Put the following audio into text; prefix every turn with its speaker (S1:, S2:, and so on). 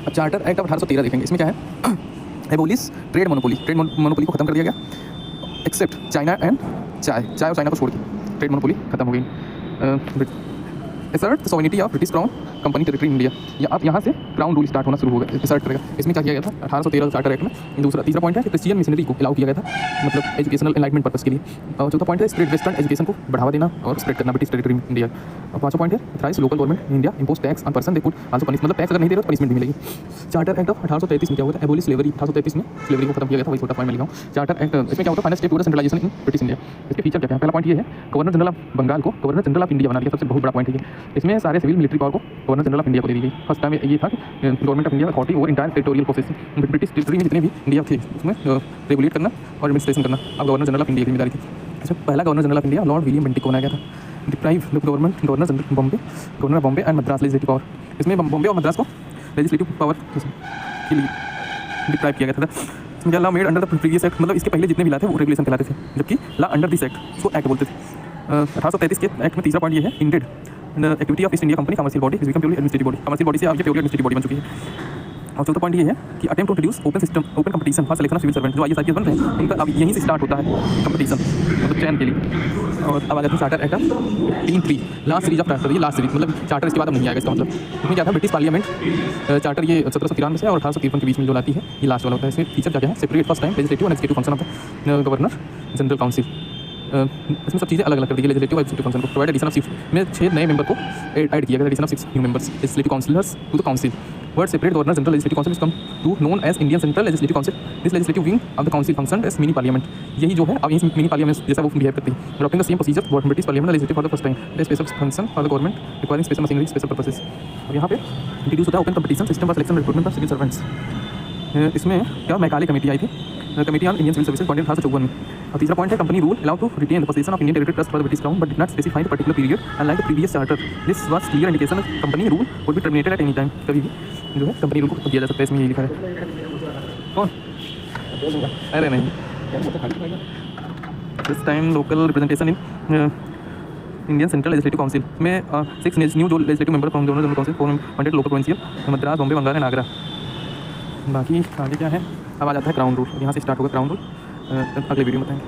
S1: Charter act of 1813 देखेंगे। इसमें क्या है, एबोलिश ट्रेड मोनोपोली को खत्म कर दिया गया, एक्सेप्ट चाइना एंड चाय और चाइना को छोड़ के ट्रेड मोनोपोली खत्म हो गई। Assert sovereignty of British crown company territory India, या अब यहाँ से क्राउन रूल स्टार्ट होना शुरू होगा, असर्ट करेगा। इसमें क्या किया गया था 1813 चार्टर एक्ट में। तीसरा पॉइंट है कि क्रिश्चियन मिशनरी को अलाउ किया गया था, मतलब एजुकेशनल एनलाइटमेंट पर्पस के लिए। और चौथा पॉइंट है स्प्रेड वेस्टर्न एजुकेशन को बढ़ावा देना और स्प्रेड करना ब्रिटिश टेरिटरी इंडिया। और पांचवा पॉइंट है thrice local government India impose tax on person they could also punish, मतलब टैक्स अगर नहीं दे रहे तो पनिशमेंट भी मिलेगी। चार्टर एक्ट ऑफ 1833 में क्या हुआ था, एबोलिश स्लेवरी। 1833 में स्लेवरी को खत्म किया गया था, वही छोटा पॉइंट मैं लिखा हूँ। चार्टर एक्ट इसमें क्या होता है, final step towards centralization in British India. इसके फीचर क्या है, पहला पॉइंट ये है गवर्नर जनरल ऑफ बंगाल को गवर्नर जनरल ऑफ इंडिया बना दिया, सबसे बहुत बड़ा पॉइंट है ये। इसमें सारे सिविल मिलिट्री पावर को गवर्नर जनरल ऑफ इंडिया को दे दी गई। फर्स्ट टाइम ये था कि government of India authority over entire territorial process, British territory में जितने भी इंडिया थे उसमें रेगुलेट करना और एडमिनिस्ट्रेशन करना अब गवर्नर जनरल ऑफ इंडिया की जिम्मेदारी थी। इसमें पहला governor general of India Lord William Bentinck को बनाया गया था। Deprive governor general Bombay and Madras legislative power, इसमें बॉम्बे और मद्रास को लेजिस्लेटिव पावर के लिए डिप्राइव किया गया था। इसमें law made under the previous act, मतलब इसके पहले जितने भी ला थे वो रेगुलेशन कहलाते थे, जबकि लॉ अंडर दिस एक्ट उसको एक्ट बोलते थे। 1833 के एक्ट में तीसरा पॉइंट ये है, ended activity of east India company commercial body is become purely administrative body, commercial body से अब ये प्योरली एडमिनिस्ट्रेटिव बॉडी बन चुकी है। और चौथा पॉइंट ये है कि attempt to introduce open system open competition for selection of civil servant, जो IAS IPS बन रहे हैं उनका अब यहीं से स्टार्ट होता है कंपटीशन, मतलब चयन के लिए। और अब आ जाते हैं charter act 1803, last series of charter, ये लास्ट सीरीज, मतलब चार्टर इसके बाद अब नहीं आएगा इसका मतलब। इसमें क्या था, ब्रिटिश पार्लियामेंट चार्टर ये 1793 से और 1853 के बीच में जो लाती है ये लास्ट वाला होता है। इसमें फीचर क्या है, separate first time legislative and executive function of the governor general council. इसमें सब चीज़ें अलग अलग कर दी गई, लेजिस्लेटिव और एग्जीक्यूटिव फंक्शन को। प्रोवाइड एडिशन ऑफ 6 में 6 नए मेंबर को ऐड किया गया, addition of 6 new members legislative councillors to the council. Word separate governor general legislative council is come to known as Indian central legislative council. This legislative wing of the council function as mini parliament, यही जो है अब यही mini parliament जैसा वो behave करती है। Adopting the same procedure for British parliament legislative for the first time, the special function for the government requiring special machinery special purposes. अब यहाँ पे इंट्रोड्यूस होता है open competition system for selection recruitment of civil servants. इसमें क्या Macaulay committee आई थी, committee on Indian civil services point 1854 में। और तीसरा पॉइंट है company rule allow to retain the position of Indian territory trust for the British crown but did not specify the particular period unlike the previous charter. This was clear indication company rule would be terminated at any time, कभी भी जो है company rule को खत्म किया जा सकता है। इसमें ये लिखा है कौन, अरे नहीं, this time local representation in Indian central legislative council में 6 न्यू जो legislative member from governor general council 400 local provincial Madras Bombay Bengal and Agra. बाकी आगे क्या है, अब आ जाता है क्राउन रूल, यहाँ से स्टार्ट होगा क्राउन रूल, अगले वीडियो में बताएंगे।